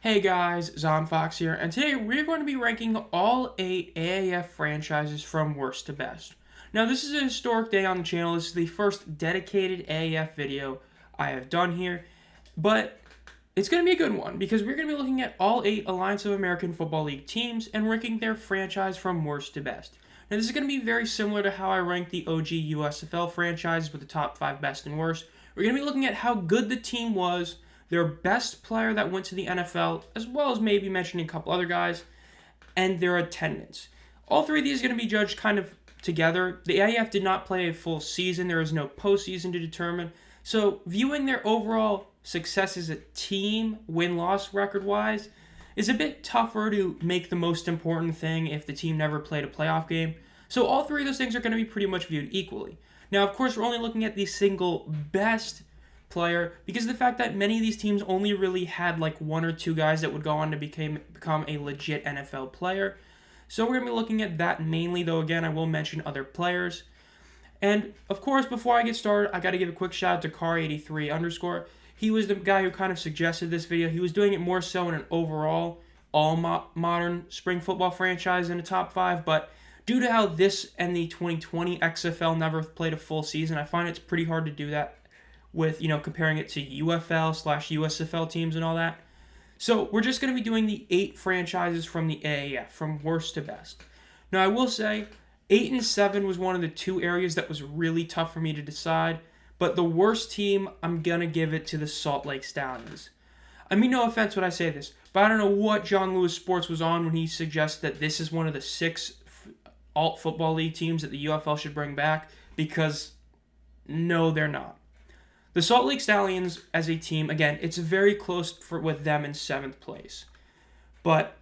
Hey guys, Zomfox here, and today we're going to be ranking all 8 AAF franchises from worst to best. Now, this is a historic day on the channel. This is the first dedicated AAF video I have done here, but it's going to be a good one because we're going to be looking at all 8 Alliance of American Football League teams and ranking their franchise from worst to best. Now, this is going to be very similar to how I ranked the OG USFL franchises with the top 5 best and worst. We're going to be looking at how good the team was, their best player that went to the NFL, as well as maybe mentioning a couple other guys, and their attendance. All three of these are going to be judged kind of together. The AAF did not play a full season. There is no postseason to determine. So viewing their overall success as a team, win-loss record-wise, is a bit tougher to make the most important thing if the team never played a playoff game. So all three of those things are going to be pretty much viewed equally. Now, of course, we're only looking at the single best player because of the fact that many of these teams only really had like one or two guys that would go on to become a legit NFL player. So we're going to be looking at that mainly, though again, I will mention other players. And of course, before I get started, I got to give a quick shout out to Car83_. He was the guy who kind of suggested this video. He was doing it more so in an overall modern spring football franchise in the top 5, but due to how this and the 2020 XFL never played a full season, I find it's pretty hard to do that with, comparing it to UFL/USFL teams and all that. So we're just going to be doing the 8 franchises from the AAF, from worst to best. Now, I will say 8 and 7 was one of the 2 areas that was really tough for me to decide, but the worst team, I'm going to give it to the Salt Lake Stallions. I mean, no offense when I say this, but I don't know what John Lewis Sports was on when he suggested that this is one of the 6 alt football league teams that the UFL should bring back, because no, they're not. The Salt Lake Stallions as a team, again, it's very close with them in 7th place. But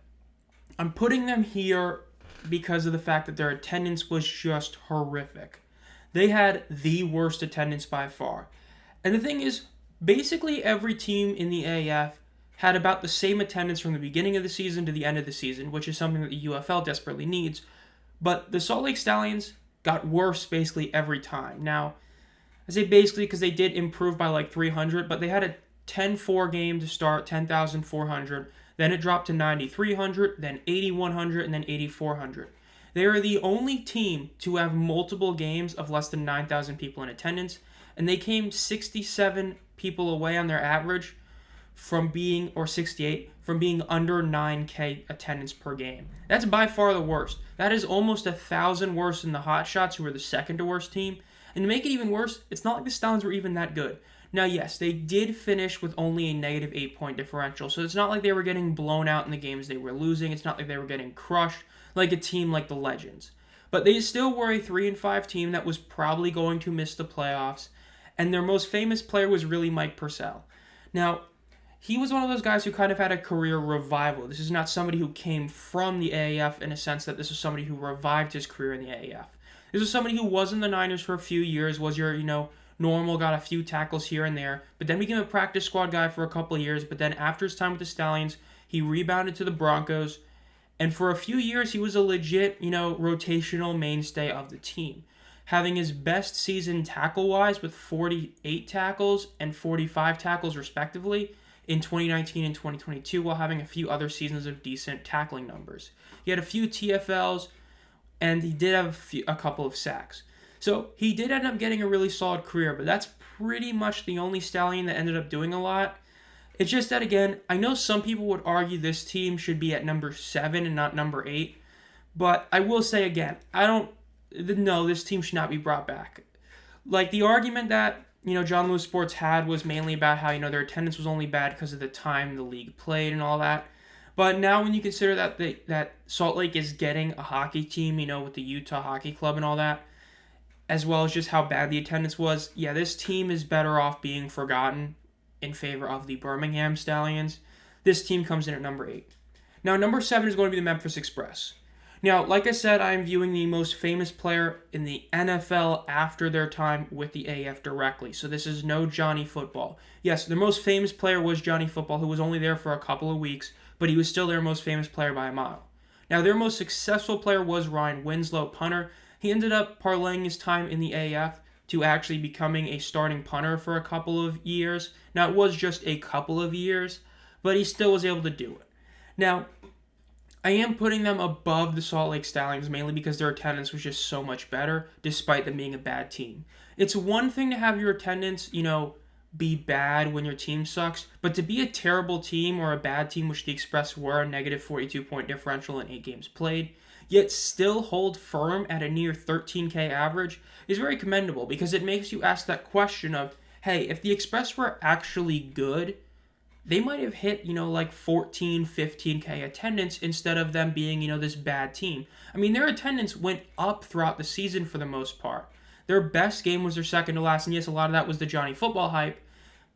I'm putting them here because of the fact that their attendance was just horrific. They had the worst attendance by far. And the thing is, basically every team in the AAF had about the same attendance from the beginning of the season to the end of the season, which is something that the UFL desperately needs. But the Salt Lake Stallions got worse basically every time. Now, I say basically because they did improve by like 300, but they had a 10-4 game to start, 10,400. Then it dropped to 9,300, then 8,100, and then 8,400. They are the only team to have multiple games of less than 9,000 people in attendance, and they came 67 people away on their average from being, or 68, from being under 9K attendance per game. That's by far the worst. That is almost 1,000 worse than the Hotshots, who were the second to worst team. And to make it even worse, it's not like the Stallions were even that good. Now, yes, they did finish with only a negative 8-point differential, so it's not like they were getting blown out in the games they were losing. It's not like they were getting crushed like a team like the Legends. But they still were a 3-5 team that was probably going to miss the playoffs, and their most famous player was really Mike Purcell. Now, he was one of those guys who kind of had a career revival. This is not somebody who came from the AAF in a sense that this was somebody who revived his career in the AAF. This was somebody who was in the Niners for a few years, was your, normal, got a few tackles here and there, but then became a practice squad guy for a couple of years, but then after his time with the Stallions, he rebounded to the Broncos, and for a few years, he was a legit, rotational mainstay of the team, having his best season tackle-wise with 48 tackles and 45 tackles, respectively, in 2019 and 2022, while having a few other seasons of decent tackling numbers. He had a few TFLs, and he did have a couple of sacks. So he did end up getting a really solid career, but that's pretty much the only Stallion that ended up doing a lot. It's just that, again, I know some people would argue this team should be at number 7 and not number 8, but I will say again, no, this team should not be brought back. Like, the argument that, John Lewis Sports had was mainly about how, their attendance was only bad because of the time the league played and all that. But now when you consider that Salt Lake is getting a hockey team, with the Utah Hockey Club and all that, as well as just how bad the attendance was, yeah, this team is better off being forgotten in favor of the Birmingham Stallions. This team comes in at number 8. Now, number 7 is going to be the Memphis Express. Now, like I said, I am viewing the most famous player in the NFL after their time with the AF directly. So this is no Johnny Football. Yes, their most famous player was Johnny Football, who was only there for a couple of weeks, but he was still their most famous player by a mile. Now, their most successful player was Ryan Winslow, punter. He ended up parlaying his time in the AF to actually becoming a starting punter for a couple of years. Now, it was just a couple of years, but he still was able to do it. Now, I am putting them above the Salt Lake Stallions mainly because their attendance was just so much better despite them being a bad team. It's one thing to have your attendance, be bad when your team sucks, but to be a terrible team or a bad team, which the Express were, a negative 42-point differential in 8 games played, yet still hold firm at a near 13K average is very commendable because it makes you ask that question of, hey, if the Express were actually good, they might have hit, like 14, 15K attendance instead of them being, this bad team. I mean, their attendance went up throughout the season for the most part. Their best game was their second to last, and yes, a lot of that was the Johnny Football hype,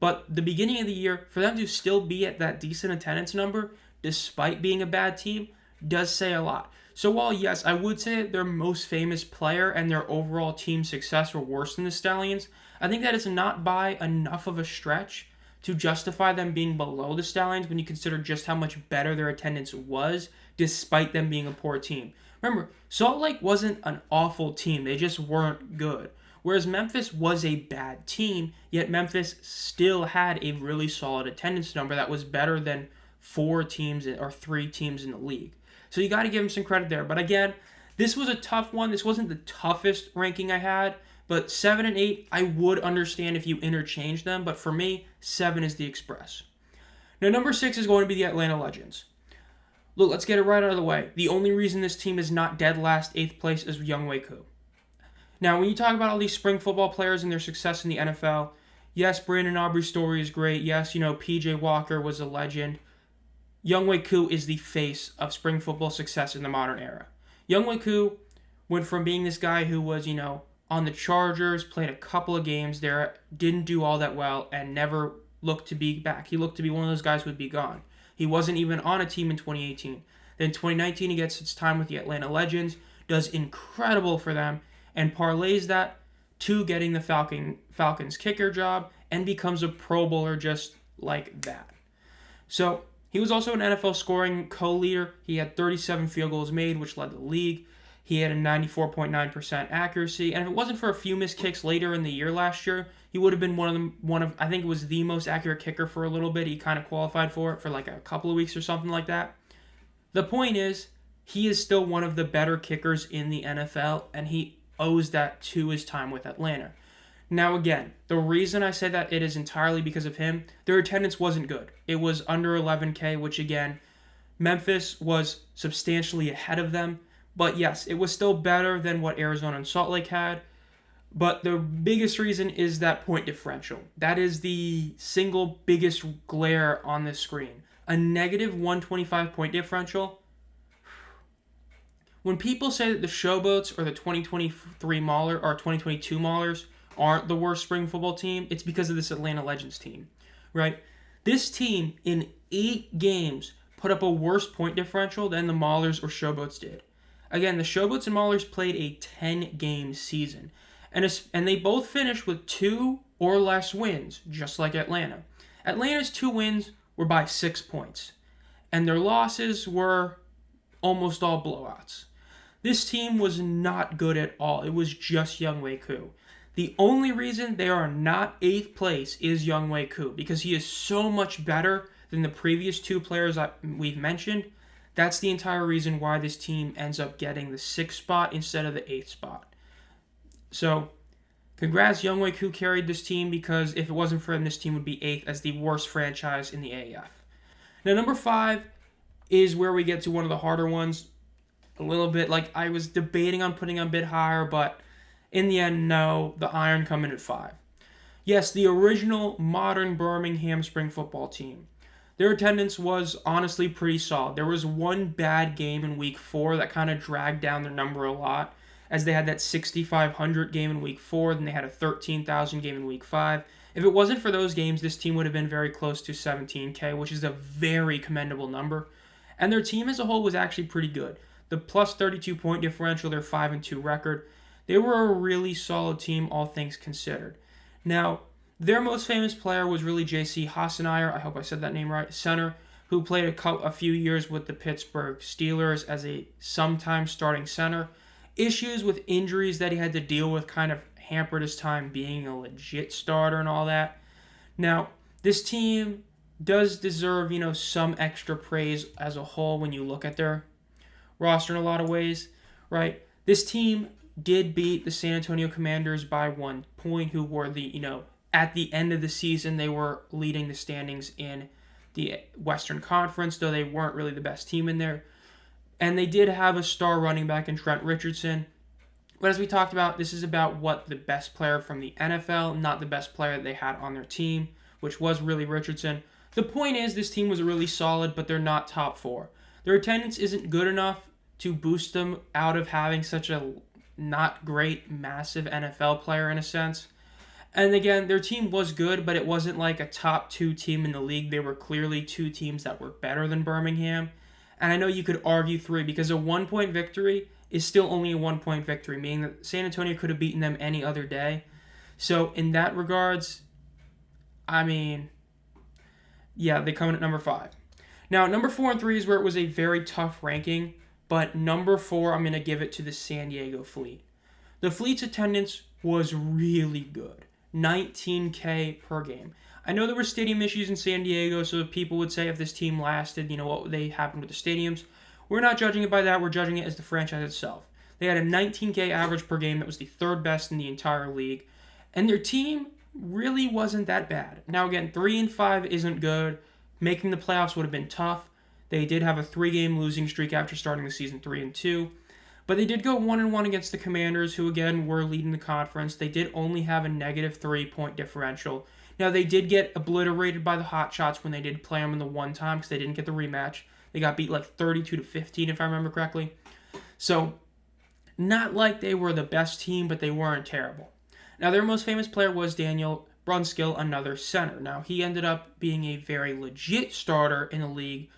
but the beginning of the year, for them to still be at that decent attendance number, despite being a bad team, does say a lot. So while, yes, I would say that their most famous player and their overall team success were worse than the Stallions, I think that is not by enough of a stretch to justify them being below the Stallions when you consider just how much better their attendance was, despite them being a poor team. Remember, Salt Lake wasn't an awful team. They just weren't good. Whereas Memphis was a bad team, yet Memphis still had a really solid attendance number that was better than 4 teams or 3 teams in the league. So you got to give them some credit there. But again, this was a tough one. This wasn't the toughest ranking I had, but 7 and 8, I would understand if you interchange them. But for me, 7 is the Express. Now, number 6 is going to be the Atlanta Legends. Look, let's get it right out of the way. The only reason this team is not dead last, 8th place, is Younghoe Koo. Now, when you talk about all these spring football players and their success in the NFL, yes, Brandon Aubrey's story is great. Yes, PJ Walker was a legend. Younghoe Koo is the face of spring football success in the modern era. Younghoe Koo went from being this guy who was, on the Chargers, played a couple of games there, didn't do all that well, and never looked to be back. He looked to be one of those guys who would be gone. He wasn't even on a team in 2018. Then 2019, he gets his time with the Atlanta Legends, does incredible for them, and parlays that to getting the Falcons kicker job and becomes a Pro Bowler just like that. So he was also an NFL scoring co-leader. He had 37 field goals made, which led the league. He had a 94.9% accuracy, and if it wasn't for a few missed kicks later in the year last year, he would have been one of I think it was the most accurate kicker for a little bit. He kind of qualified for it for like a couple of weeks or something like that. The point is, he is still one of the better kickers in the NFL, and he owes that to his time with Atlanta. Now again, the reason I say that it is entirely because of him, their attendance wasn't good. It was under 11K, which again, Memphis was substantially ahead of them. But yes, it was still better than what Arizona and Salt Lake had. But the biggest reason is that point differential. That is the single biggest glare on this screen. A negative 125 point differential. When people say that the Showboats or the 2023 Mauler or 2022 Maulers aren't the worst spring football team, it's because of this Atlanta Legends team, right? This team in 8 games put up a worse point differential than the Maulers or Showboats did. Again, the Showboats and Maulers played a 10-game season, and they both finished with 2 or less wins, just like Atlanta. Atlanta's 2 wins were by 6 points, and their losses were almost all blowouts. This team was not good at all. It was just Younghoe Koo. The only reason they are not 8th place is Younghoe Koo, because he is so much better than the previous 2 players we've mentioned. That's the entire reason why this team ends up getting the 6th spot instead of the 8th spot. So, congrats, Younghoe Koo carried this team, because if it wasn't for him, this team would be 8th as the worst franchise in the AAF. Now, number 5 is where we get to one of the harder ones. A little bit, like I was debating on putting a bit higher, but in the end, no, the Iron come in at 5. Yes, the original modern Birmingham spring football team. Their attendance was honestly pretty solid. There was one bad game in week 4 that kind of dragged down their number a lot, as they had that 6,500 game in week 4, then they had a 13,000 game in week 5. If it wasn't for those games, this team would have been very close to 17K, which is a very commendable number. And their team as a whole was actually pretty good. The plus 32 point differential, their 5-2 record, they were a really solid team, all things considered. Now, their most famous player was really J.C. Hassenauer, I hope I said that name right, center, who played a few years with the Pittsburgh Steelers as a sometime starting center. Issues with injuries that he had to deal with kind of hampered his time being a legit starter and all that. Now, this team does deserve, some extra praise as a whole when you look at their roster in a lot of ways, right? This team did beat the San Antonio Commanders by 1 point, who were at the end of the season, they were leading the standings in the Western Conference, though they weren't really the best team in there. And they did have a star running back in Trent Richardson. But as we talked about, this is about what the best player from the NFL, not the best player that they had on their team, which was really Richardson. The point is, this team was really solid, but they're not top 4. Their attendance isn't good enough to boost them out of having such a not great, massive NFL player in a sense. And again, their team was good, but it wasn't like a top 2 team in the league. They were clearly 2 teams that were better than Birmingham. And I know you could argue 3 because a 1-point victory is still only a 1-point victory, meaning that San Antonio could have beaten them any other day. So in that regards, I mean, yeah, they come in at number 5. Now, number 4 and 3 is where it was a very tough ranking, but number 4, I'm going to give it to the San Diego Fleet. The Fleet's attendance was really good. 19K per game. I know there were stadium issues in San Diego, so people would say if this team lasted, what they happened with the stadiums. We're not judging it by that. We're judging it as the franchise itself. They had a 19K average per game that was the 3rd best in the entire league, and their team really wasn't that bad. Now again, 3-5 isn't good. Making the playoffs would have been tough. They did have a 3-game losing streak after starting the season 3-2. But they did go 1-1 against the Commanders, who again were leading the conference. They did only have a negative 3-point differential. Now, they did get obliterated by the Hotshots when they did play them in the one time because they didn't get the rematch. They got beat like 32-15, if I remember correctly. So, not like they were the best team, but they weren't terrible. Now, their most famous player was Daniel Brunskill, another center. Now, he ended up being a very legit starter in the league,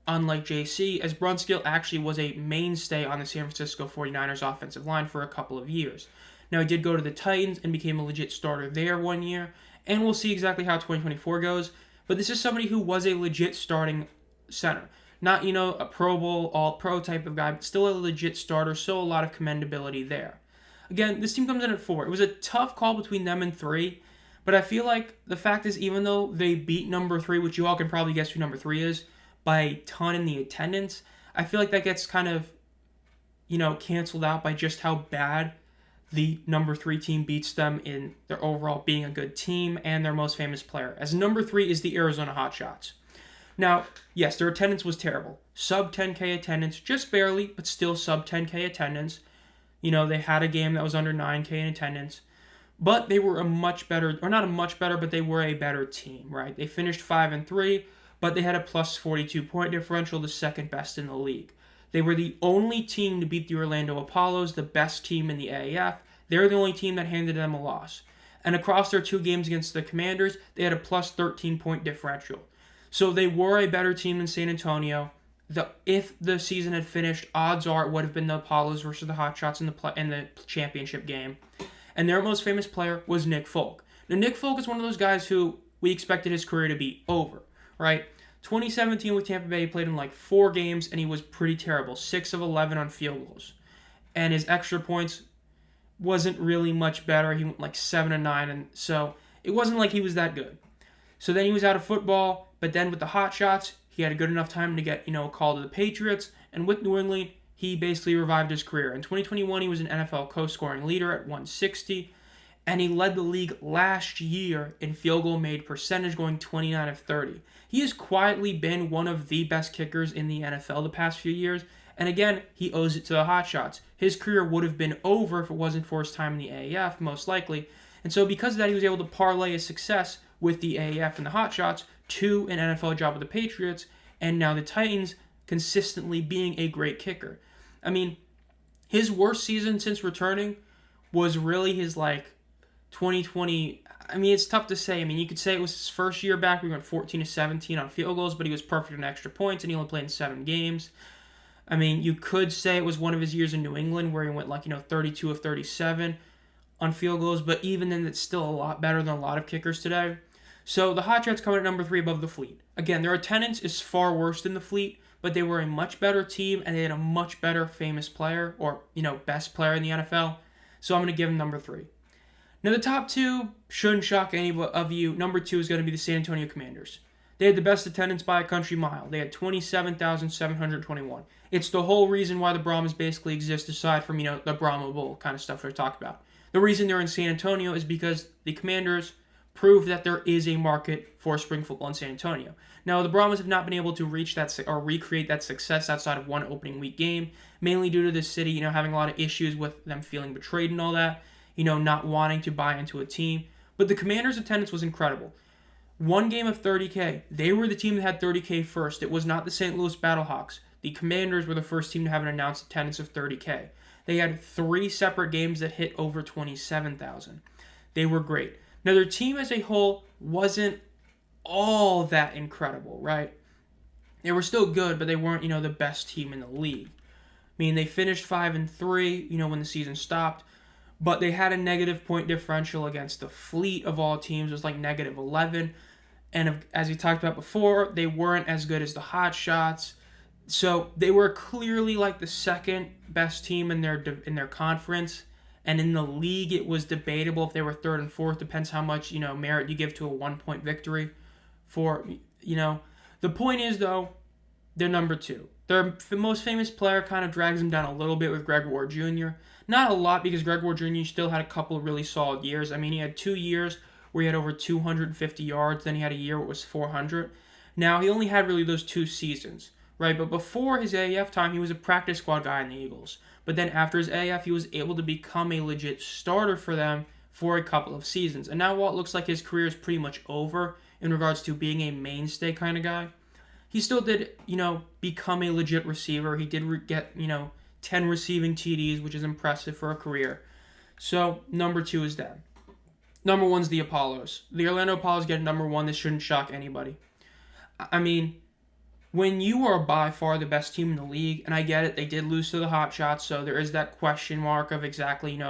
unlike JC, as Brunskill actually was a mainstay on the San Francisco 49ers offensive line for a couple of years. Now, he did go to the Titans and became a legit starter there one year, and we'll see exactly how 2024 goes, but this is somebody who was a legit starting center. Not, a Pro Bowl, all-pro type of guy, but still a legit starter, so a lot of commendability there. Again, this team comes in at 4. It was a tough call between them and 3, but I feel like the fact is, even though they beat number 3, which you all can probably guess who number 3 is, by a ton in the attendance, I feel like that gets kind of, canceled out by just how bad the number 3 team beats them in their overall being a good team and their most famous player. As number 3 is the Arizona Hotshots. Now, yes, their attendance was terrible. Sub 10K attendance, just barely, but still sub 10K attendance. They had a game that was under 9K in attendance. But they were but they were a better team, right? They finished 5-3, but they had a plus 42 point differential, the second best in the league. They were the only team to beat the Orlando Apollos, the best team in the AAF. They're the only team that handed them a loss. And across their 2 games against the Commanders, they had a plus 13 point differential. So they were a better team than San Antonio. If the season had finished, odds are it would have been the Apollos versus the Hotshots in the championship game. And their most famous player was Nick Folk. Now, Nick Folk is one of those guys who we expected his career to be over, right? 2017 with Tampa Bay, he played in like 4 games, and he was pretty terrible. 6 of 11 on field goals. And his extra points wasn't really much better. He went like 7-9, and so it wasn't like he was that good. So then he was out of football, but then with the Hotshots, he had a good enough time to get, a call to the Patriots, and with New England, he basically revived his career. In 2021, he was an NFL co-scoring leader at 160, and he led the league last year in field goal made percentage, going 29 of 30. He has quietly been one of the best kickers in the NFL the past few years, and again, he owes it to the Hotshots. His career would have been over if it wasn't for his time in the AAF, most likely, and so because of that, he was able to parlay his success with the AAF and the Hotshots to an NFL job with the Patriots, and now the Titans consistently being a great kicker. I mean, his worst season since returning was really his 2020. I mean, it's tough to say. I mean, you could say it was his first year back. We went 14-17 on field goals, but he was perfect in extra points, and he only played in 7 games. I mean, you could say it was one of his years in New England where he went 32 of 37 on field goals, but even then, it's still a lot better than a lot of kickers today. So the Hotshots come in at number 3 above the Fleet. Again, their attendance is far worse than the Fleet, but they were a much better team, and they had a much better famous player, or, best player in the NFL. So I'm going to give them number 3. Now, the top 2 shouldn't shock any of you. Number 2 is going to be the San Antonio Commanders. They had the best attendance by a country mile. They had 27,721. It's the whole reason why the Brahmas basically exist, aside from, the Brahma Bowl kind of stuff we're talking about. The reason they're in San Antonio is because the Commanders prove that there is a market for spring football in San Antonio. Now, the Brahmas have not been able to reach that or recreate that success outside of one opening week game, mainly due to the city, having a lot of issues with them feeling betrayed and all that, not wanting to buy into a team. But the Commanders' attendance was incredible. One game of 30K. They were the team that had 30K first. It was not the St. Louis Battlehawks. The Commanders were the first team to have an announced attendance of 30K. They had 3 separate games that hit over 27,000. They were great. Now, their team as a whole wasn't all that incredible, right? They were still good, but they weren't, the best team in the league. I mean, they finished 5-3, when the season stopped, but they had a negative point differential against the fleet of all teams. It was like negative 11. And as we talked about before, they weren't as good as the Hot Shots. So they were clearly like the second best team in their conference. And in the league, it was debatable if they were third and fourth. Depends how much, merit you give to a 1-point victory for, The point is, though, they're number 2. Their most famous player kind of drags them down a little bit with Greg Ward Jr. Not a lot, because Greg Ward Jr. still had a couple of really solid years. I mean, he had 2 years where he had over 250 yards. Then he had a year where it was 400. Now, he only had really those 2 seasons, right? But before his AAF time, he was a practice squad guy in the Eagles. But then after his AAF, he was able to become a legit starter for them for a couple of seasons. And now, while it looks like his career is pretty much over in regards to being a mainstay kind of guy, he still did, become a legit receiver. He did get, 10 receiving TDs, which is impressive for a career. So, number 2 is them. Number 1's the Apollos. The Orlando Apollos get number 1. This shouldn't shock anybody. I mean, when you are by far the best team in the league, and I get it, they did lose to the Hot Shots, so there is that question mark of exactly,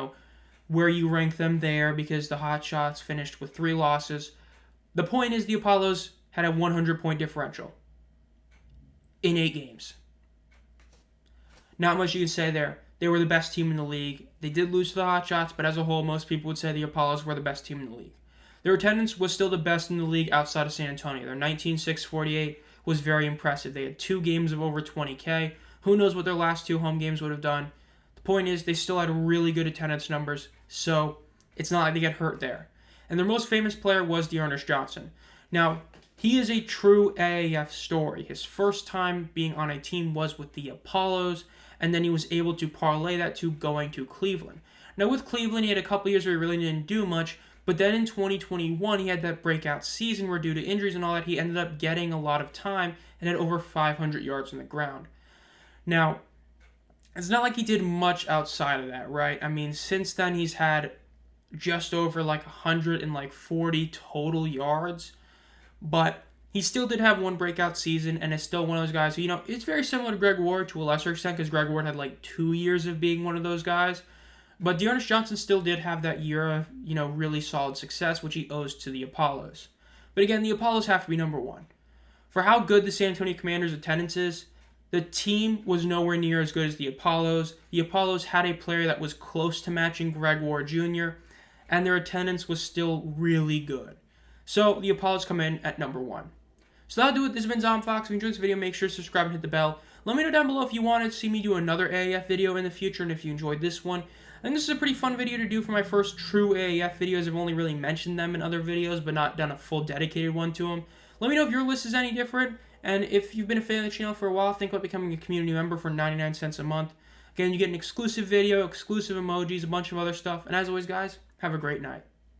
where you rank them there, because the Hot Shots finished with 3 losses. The point is, the Apollos had a 100-point differential in 8 games. Not much you can say there. They were the best team in the league. They did lose to the Hot Shots, but as a whole, most people would say the Apollos were the best team in the league. Their attendance was still the best in the league outside of San Antonio. Their 19,648 was very impressive. They had 2 games of over 20K. Who knows what their last 2 home games would have done. The point is, they still had really good attendance numbers, so it's not like they get hurt there. And their most famous player was Dearness Johnson. Now, he is a true AAF story. His first time being on a team was with the Apollos, and then he was able to parlay that to going to Cleveland. Now, with Cleveland, he had a couple years where he really didn't do much, but then in 2021, he had that breakout season where, due to injuries and all that, he ended up getting a lot of time and had over 500 yards on the ground. Now, it's not like he did much outside of that, right? I mean, since then, he's had just over 140 total yards, but he still did have 1 breakout season, and is still one of those guys who, it's very similar to Greg Ward to a lesser extent, because Greg Ward had 2 years of being one of those guys. But Dearness Johnson still did have that year of, really solid success, which he owes to the Apollos. But again, the Apollos have to be number 1. For how good the San Antonio Commanders' attendance is, the team was nowhere near as good as the Apollos. The Apollos had a player that was close to matching Greg Ward Jr., and their attendance was still really good. So the Apollos come in at number 1. So that'll do it. This has been ZomFox. If you enjoyed this video, make sure to subscribe and hit the bell. Let me know down below if you wanted to see me do another AAF video in the future, and if you enjoyed this one. I think this is a pretty fun video to do for my first true AAF videos. I've only really mentioned them in other videos, but not done a full dedicated one to them. Let me know if your list is any different, and if you've been a fan of the channel for a while, think about becoming a community member for 99 cents a month. Again, you get an exclusive video, exclusive emojis, a bunch of other stuff, and as always, guys, have a great night.